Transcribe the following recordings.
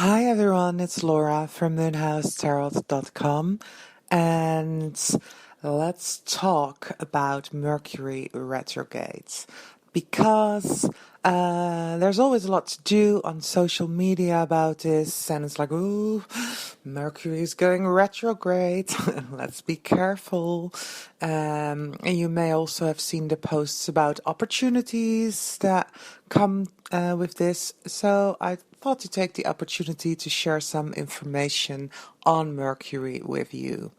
Hi everyone, it's Laura from moonhousetarot.com, and let's talk about Mercury retrogrades because there's always a lot to do on social media about this, and it's like, ooh, Mercury is going retrograde. Let's be careful. And you may also have seen the posts about opportunities that come with this. So I thought to take the opportunity to share some information on Mercury with you.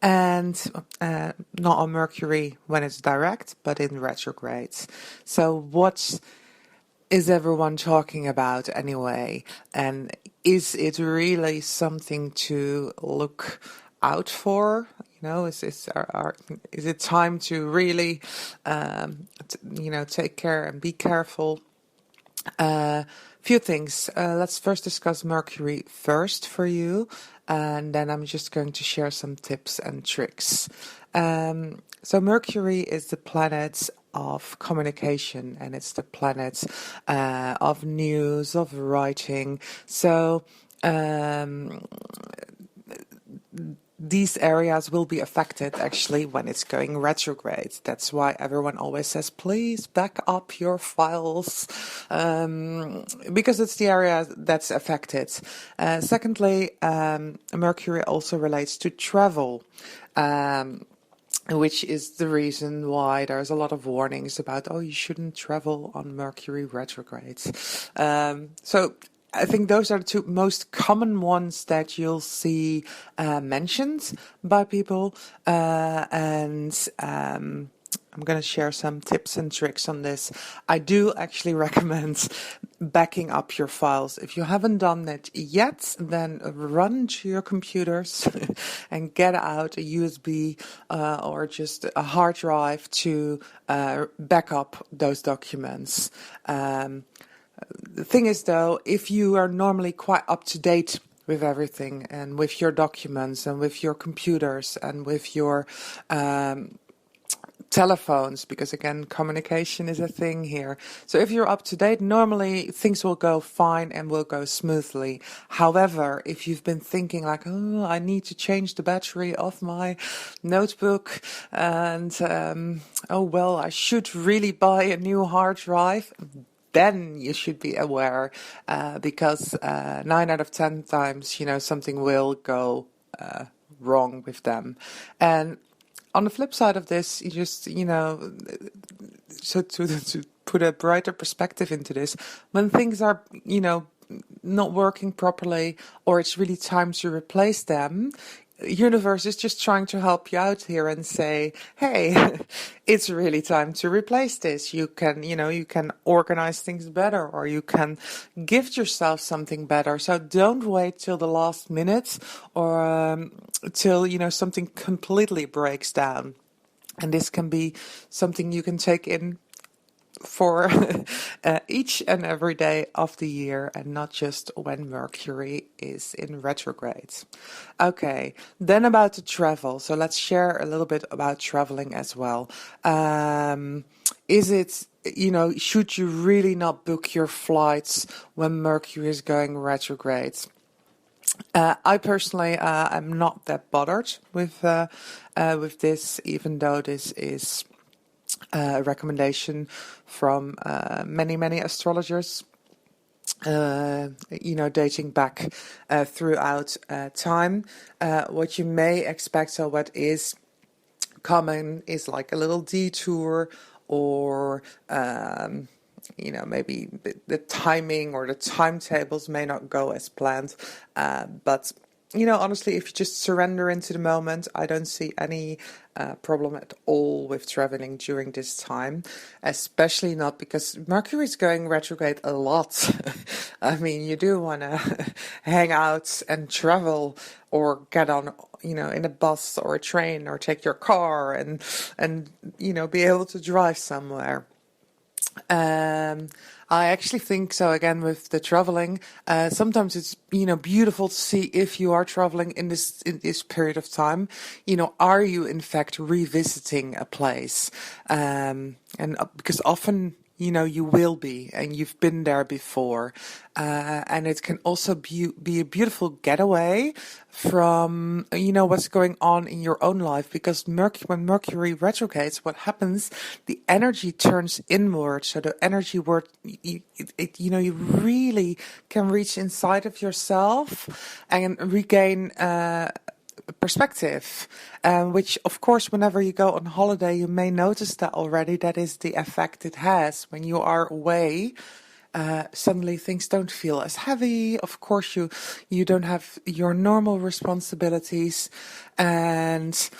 And not on Mercury when it's direct, but in retrogrades. So what is everyone talking about anyway? And is it really something to look out for? You know, is it time to really, take care and be careful? Few things. Let's first discuss Mercury first for you, and then I'm just going to share some tips and tricks. So Mercury is the planet of communication, and it's the planet of news, of writing. So these areas will be affected actually when it's going retrograde. That's why everyone always says, please back up your files, because it's the area that's affected. Secondly, Mercury also relates to travel, which is the reason why there's a lot of warnings about, you shouldn't travel on Mercury retrogrades. So I think those are the two most common ones that you'll see mentioned by people, and I'm going to share some tips and tricks on this. I do actually recommend backing up your files. If you haven't done that yet, then run to your computers and get out a USB or just a hard drive to back up those documents. The thing is, though, if you are normally quite up to date with everything and with your documents and with your computers and with your telephones, because again, communication is a thing here. So if you're up to date, normally things will go fine and will go smoothly. However, if you've been thinking like, I need to change the battery of my notebook and, I should really buy a new hard drive, then you should be aware, because 9 out of 10 times, something will go wrong with them. And on the flip side of this, you just, so to put a brighter perspective into this, when things are, not working properly, or it's really time to replace them, universe is just trying to help you out here and say, hey, it's really time to replace this. You can organize things better, or you can gift yourself something better. So don't wait till the last minute or till something completely breaks down. And this can be something you can take in for each and every day of the year, and not just when Mercury is in retrograde. Okay, then about the travel. So let's share a little bit about traveling as well. Is it, should you really not book your flights when Mercury is going retrograde? I personally am not that bothered with this, even though this is a recommendation from many astrologers, dating back throughout time. What you may expect, or what is common, is like a little detour, or maybe the timing or the timetables may not go as planned, but honestly, if you just surrender into the moment, I don't see any problem at all with traveling during this time, especially not because Mercury is going retrograde a lot. I mean, you do want to hang out and travel, or get on, in a bus or a train, or take your car and be able to drive somewhere. I actually think so, again, with the traveling, sometimes it's, beautiful to see if you are traveling in this period of time, are you in fact revisiting a place? And because often, you will be, and you've been there before. And it can also be a beautiful getaway from, what's going on in your own life, because when Mercury retrogrades, what happens, the energy turns inward. So the energy word, you really can reach inside of yourself and regain, perspective, which of course whenever you go on holiday you may notice that already. That is the effect it has when you are away. Suddenly things don't feel as heavy. Of course you don't have your normal responsibilities, and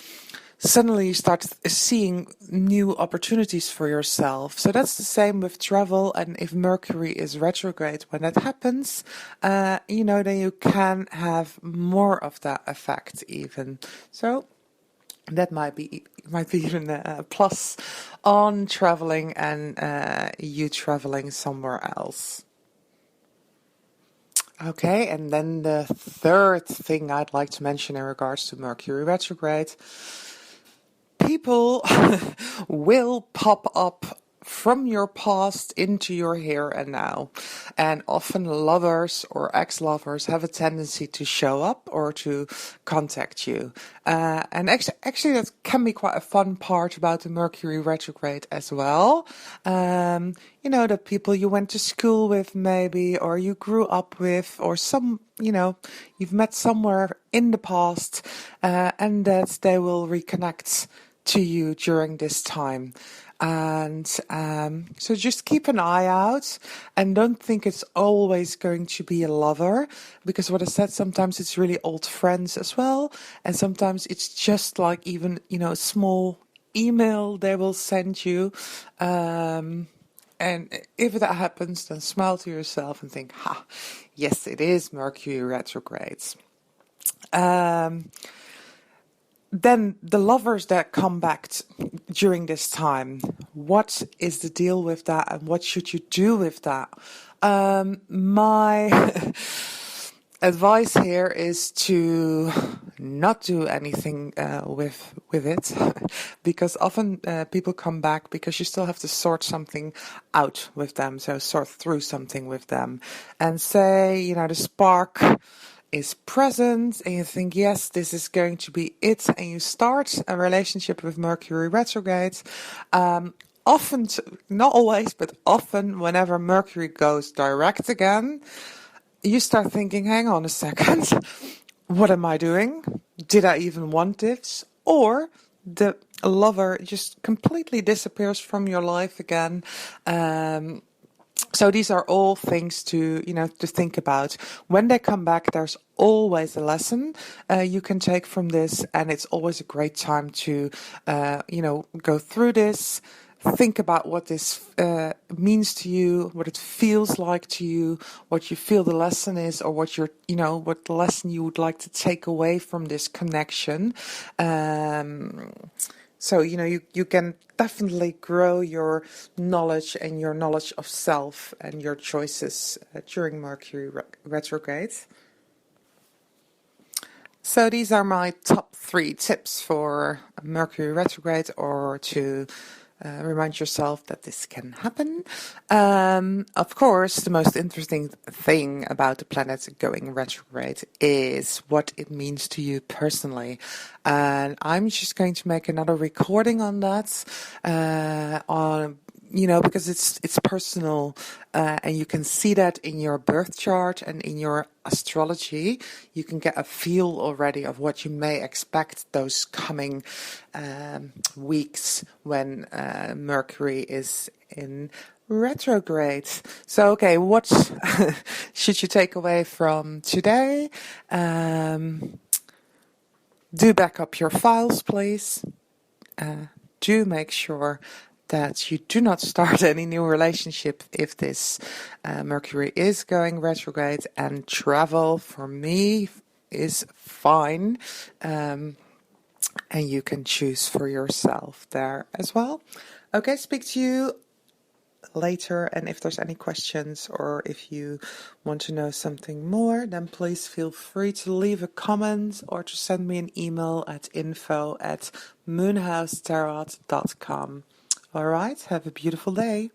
suddenly you start seeing new opportunities for yourself. So that's the same with travel. And if Mercury is retrograde when that happens, then you can have more of that effect even. So that might be even a plus on traveling and you traveling somewhere else. Okay, and then the third thing I'd like to mention in regards to Mercury retrograde: people will pop up from your past into your here and now. And often lovers or ex-lovers have a tendency to show up or to contact you. And actually that can be quite a fun part about the Mercury retrograde as well. The people you went to school with maybe, or you grew up with, or you've met somewhere in the past, and that they will reconnect to you during this time. And so just keep an eye out, and don't think it's always going to be a lover, because what I said, sometimes it's really old friends as well, and sometimes it's just like even a small email they will send you, and if that happens, then smile to yourself and think, yes, it is Mercury retrogrades. Then the lovers that come back during this time, what is the deal with that, and what should you do with that? My advice here is to not do anything with it, because often people come back because you still have to sort something out with them, so sort through something with them, and say, the spark is present, and you think, yes, this is going to be it, and you start a relationship with Mercury retrograde. Often, not always, but often, whenever Mercury goes direct again, you start thinking, hang on a second, what am I doing? Did I even want this? Or the lover just completely disappears from your life again. So these are all things to think about. When they come back, there's always a lesson you can take from this, and it's always a great time to, go through this, think about what this means to you, what it feels like to you, what you feel the lesson is, or what what the lesson you would like to take away from this connection. So, you can definitely grow your knowledge and your knowledge of self and your choices during Mercury retrograde. So these are my top 3 tips for Mercury retrograde, or to remind yourself that this can happen. Of course, the most interesting thing about the planet going retrograde is what it means to you personally. And I'm just going to make another recording on that, because it's personal, and you can see that in your birth chart and in your astrology. You can get a feel already of what you may expect those coming weeks when Mercury is in retrograde. So, okay, what should you take away from today? Do back up your files, please. Do make sure that you do not start any new relationship if this Mercury is going retrograde, and travel for me is fine, and you can choose for yourself there as well. Okay, speak to you later, and if there's any questions or if you want to know something more, then please feel free to leave a comment or to send me an email at info@moonhousetarot.com. All right, have a beautiful day.